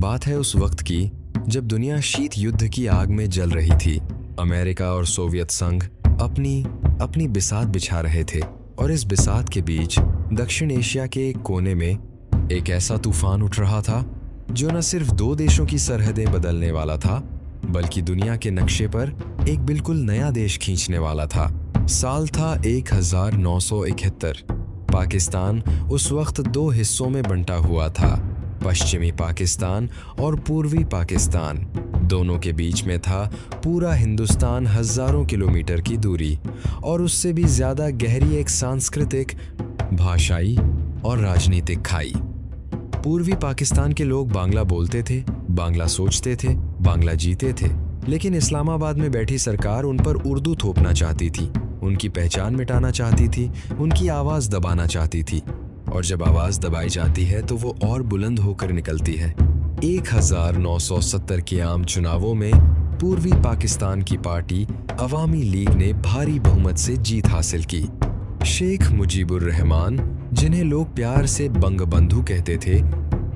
बात है उस वक्त की जब दुनिया शीत युद्ध की आग में जल रही थी। अमेरिका और सोवियत संघ अपनी अपनी बिसात बिछा रहे थे और इस बिसात के बीच दक्षिण एशिया के एक कोने में एक ऐसा तूफान उठ रहा था जो न सिर्फ दो देशों की सरहदें बदलने वाला था बल्कि दुनिया के नक्शे पर एक बिल्कुल नया देश खींचने वाला था। साल था 1971। पाकिस्तान उस वक्त दो हिस्सों में बंटा हुआ था, पश्चिमी पाकिस्तान और पूर्वी पाकिस्तान। दोनों के बीच में था पूरा हिंदुस्तान, हजारों किलोमीटर की दूरी और उससे भी ज्यादा गहरी एक सांस्कृतिक, भाषाई और राजनीतिक खाई। पूर्वी पाकिस्तान के लोग बांग्ला बोलते थे, बांग्ला सोचते थे, बांग्ला जीते थे, लेकिन इस्लामाबाद में बैठी सरकार उन पर उर्दू थोपना चाहती थी, उनकी पहचान मिटाना चाहती थी, उनकी आवाज दबाना चाहती थी। और जब आवाज दबाई जाती है तो वो और बुलंद होकर निकलती है। 1970 के आम चुनावों में पूर्वी पाकिस्तान की पार्टी अवामी लीग ने भारी बहुमत से जीत हासिल की। शेख मुजीबुर रहमान, जिन्हें लोग प्यार से बंगबंधु कहते थे,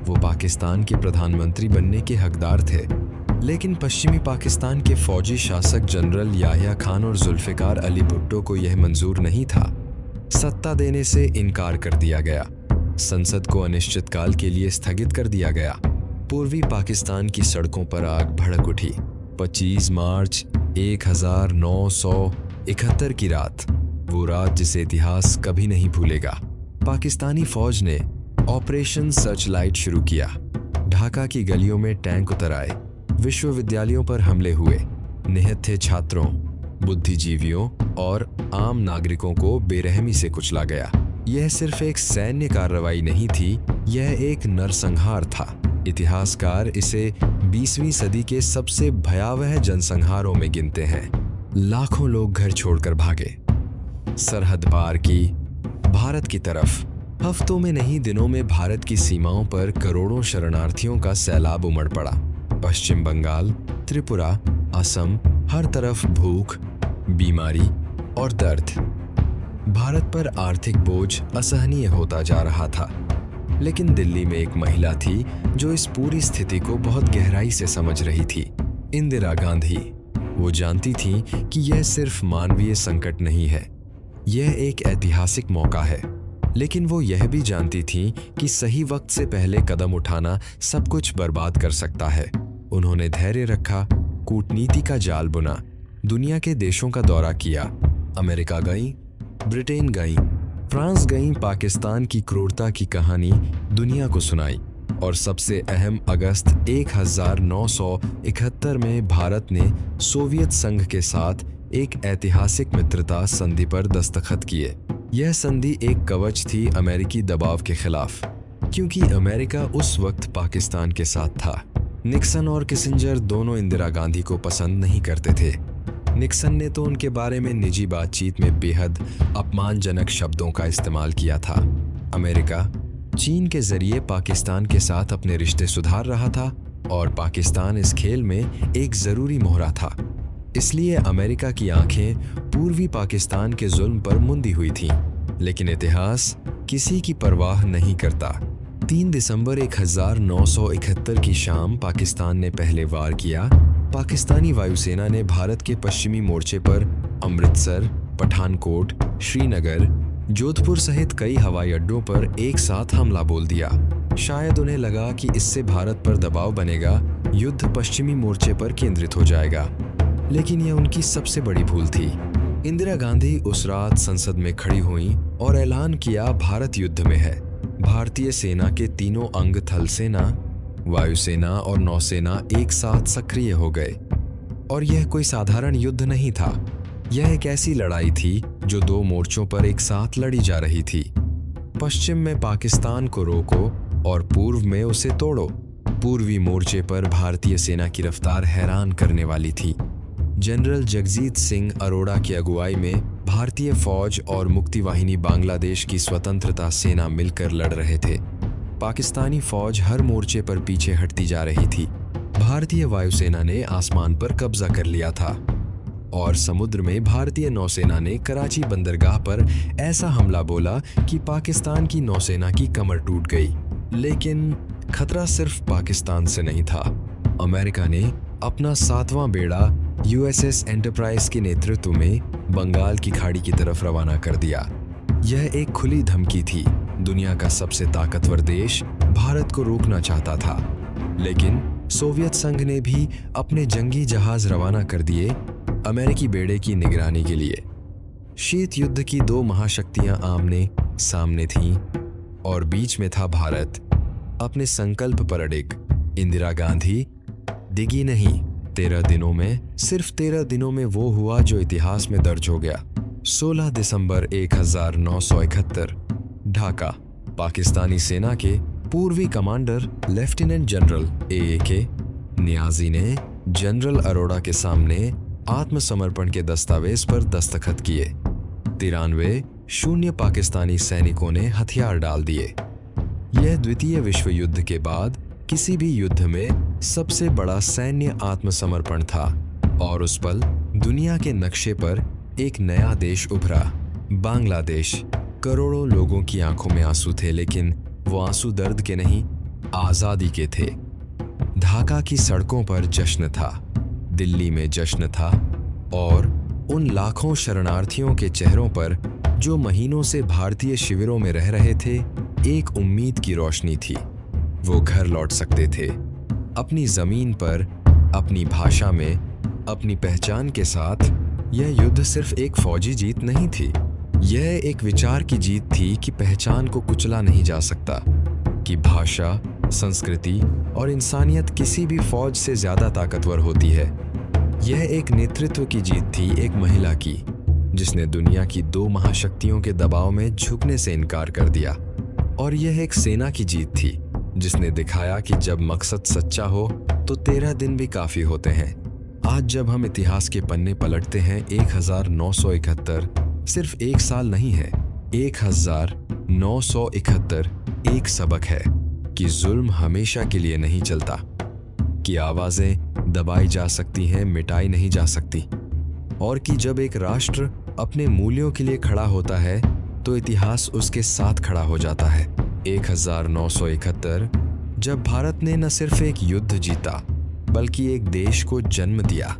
वो पाकिस्तान के प्रधानमंत्री बनने के हकदार थे। लेकिन पश्चिमी पाकिस्तान के फौजी शासक जनरल याह्या खान और जुल्फिकार अली भुट्टो को यह मंजूर नहीं था। सत्ता देने से इनकार कर दिया गया। संसद को अनिश्चितकाल के लिए स्थगित कर दिया गया। पूर्वी पाकिस्तान की सड़कों पर आग भड़क उठी। 25 मार्च 1971 की रात, वो रात जिसे इतिहास कभी नहीं भूलेगा। पाकिस्तानी फौज ने ऑपरेशन सर्चलाइट शुरू किया। ढाका की गलियों में टैंक उतर आए, विश्वविद्यालयों पर हमले हुए, निहत थे छात्रों, बुद्धिजीवियों और आम नागरिकों को बेरहमी से कुचला गया। यह सिर्फ एक सैन्य कार्रवाई नहीं थी, यह एक नरसंहार था। इतिहासकार इसे 20वीं सदी के सबसे भयावह जनसंहारों में गिनते हैं। लाखों लोग घर छोड़कर भागे, सरहद पार की, भारत की तरफ। हफ्तों में नहीं, दिनों में भारत की सीमाओं पर करोड़ों शरणार्थियों का सैलाब उमड़ पड़ा। पश्चिम बंगाल, त्रिपुरा, असम, हर तरफ भूख, बीमारी और दर्द। भारत पर आर्थिक बोझ असहनीय होता जा रहा था। लेकिन दिल्ली में एक महिला थी जो इस पूरी स्थिति को बहुत गहराई से समझ रही थी, इंदिरा गांधी। वो जानती थी कि यह सिर्फ मानवीय संकट नहीं है, यह एक ऐतिहासिक मौका है। लेकिन वो यह भी जानती थी कि सही वक्त से पहले कदम उठाना सब कुछ बर्बाद कर सकता है। उन्होंने धैर्य रखा, कूटनीति का जाल बुना, दुनिया के देशों का दौरा किया। अमेरिका गईं, ब्रिटेन गईं, फ्रांस गईं, पाकिस्तान की क्रूरता की कहानी दुनिया को सुनाई। और सबसे अहम, अगस्त 1971 में भारत ने सोवियत संघ के साथ एक ऐतिहासिक मित्रता संधि पर दस्तखत किए। यह संधि एक कवच थी अमेरिकी दबाव के खिलाफ, क्योंकि अमेरिका उस वक्त पाकिस्तान के साथ था। निक्सन और किसिंजर दोनों इंदिरा गांधी को पसंद नहीं करते थे। निक्सन ने तो उनके बारे में निजी बातचीत में बेहद अपमानजनक शब्दों का इस्तेमाल किया था। अमेरिका चीन के जरिए पाकिस्तान के साथ अपने रिश्ते सुधार रहा था और पाकिस्तान इस खेल में एक जरूरी मोहरा था। इसलिए अमेरिका की आंखें पूर्वी पाकिस्तान के जुल्म पर मुंदी हुई थीं। लेकिन इतिहास किसी की परवाह नहीं करता। 3 दिसंबर 1971 की शाम पाकिस्तान ने पहले वार किया। पाकिस्तानी वायुसेना ने भारत के पश्चिमी मोर्चे पर अमृतसर, पठानकोट, श्रीनगर, जोधपुर सहित कई हवाई अड्डों पर एक साथ हमला बोल दिया। शायद उन्हें लगा कि इससे भारत पर दबाव बनेगा, युद्ध पश्चिमी मोर्चे पर केंद्रित हो जाएगा। लेकिन यह उनकी सबसे बड़ी भूल थी। इंदिरा गांधी उस रात संसद में खड़ी हुईं और ऐलान किया, भारत युद्ध में है। भारतीय सेना के तीनों अंग, थल सेना, वायुसेना और नौसेना एक साथ सक्रिय हो गए। और यह कोई साधारण युद्ध नहीं था, यह एक ऐसी लड़ाई थी जो दो मोर्चों पर एक साथ लड़ी जा रही थी। पश्चिम में पाकिस्तान को रोको और पूर्व में उसे तोड़ो। पूर्वी मोर्चे पर भारतीय सेना की रफ्तार हैरान करने वाली थी। जनरल जगजीत सिंह अरोड़ा की अगुवाई में भारतीय फौज और मुक्ति वाहिनी बांग्लादेश की स्वतंत्रता सेना मिलकर लड़ रहे थे। पाकिस्तानी फौज हर मोर्चे पर पीछे हटती जा रही थी। भारतीय वायुसेना ने आसमान पर कब्जा कर लिया था और समुद्र में भारतीय नौसेना ने कराची बंदरगाह पर ऐसा हमला बोला कि पाकिस्तान की नौसेना की कमर टूट गई। लेकिन खतरा सिर्फ पाकिस्तान से नहीं था। अमेरिका ने अपना 7वां बेड़ा यूएसएस एंटरप्राइज के नेतृत्व में बंगाल की खाड़ी की तरफ रवाना कर दिया। यह एक खुली धमकी थी। दुनिया का सबसे ताकतवर देश भारत को रोकना चाहता था, लेकिन सोवियत संघ ने भी अपने जंगी जहाज रवाना कर दिए अमेरिकी बेड़े की निगरानी के लिए। शीत युद्ध की दो महाशक्तियां आमने सामने थीं और बीच में था भारत, अपने संकल्प पर अडिग। इंदिरा गांधी डिगी नहीं। 13 दिनों में, सिर्फ 13 दिनों में वो हुआ जो इतिहास में दर्ज हो गया। 16 दिसंबर 1971, ढाका। पाकिस्तानी सेना के पूर्वी commander lieutenant general AAK Niazi ने जनरल अरोड़ा के सामने आत्मसमर्पण के दस्तावेज पर दस्तखत किए। 93 शून्य पाकिस्तानी सैनिकों ने हथियार डाल दिए। यह द्वितीय विश्व युद्ध के बाद किसी भी युद्ध में सबसे बड़ा सैन्य आत्मसमर्पण था और उस पल दुनिया के नक्शे पर एक नया देश उभरा, बांग्लादेश। करोड़ों लोगों की आंखों में आंसू थे, लेकिन वो आंसू दर्द के नहीं, आजादी के थे। ढाका की सड़कों पर जश्न था, दिल्ली में जश्न था, और उन लाखों शरणार्थियों के चेहरों पर जो महीनों से भारतीय शिविरों में रह रहे थे, एक उम्मीद की रोशनी थी। वो घर लौट सकते थे, अपनी जमीन पर, अपनी भाषा में, अपनी पहचान के साथ। यह युद्ध सिर्फ एक फौजी जीत नहीं थी, यह एक विचार की जीत थी कि पहचान को कुचला नहीं जा सकता, कि भाषा, संस्कृति और इंसानियत किसी भी फौज से ज्यादा ताकतवर होती है। यह एक नेतृत्व की जीत थी, एक महिला की, जिसने दुनिया की दो महाशक्तियों के दबाव में झुकने से इनकार कर दिया। और यह एक सेना की जीत थी, जिसने दिखाया कि जब मकसद सच्चा हो तो 13 दिन भी काफी होते हैं। आज जब हम इतिहास के पन्ने पलटते हैं, 1971 सिर्फ एक साल नहीं है, 1971 एक सबक है कि जुल्म हमेशा के लिए नहीं चलता, कि आवाजें दबाई जा सकती हैं, मिटाई नहीं जा सकती, और कि जब एक राष्ट्र अपने मूल्यों के लिए खड़ा होता है तो इतिहास उसके साथ खड़ा हो जाता है। 1971 जब भारत ने न सिर्फ एक युद्ध जीता, बल्कि एक देश को जन्म दिया।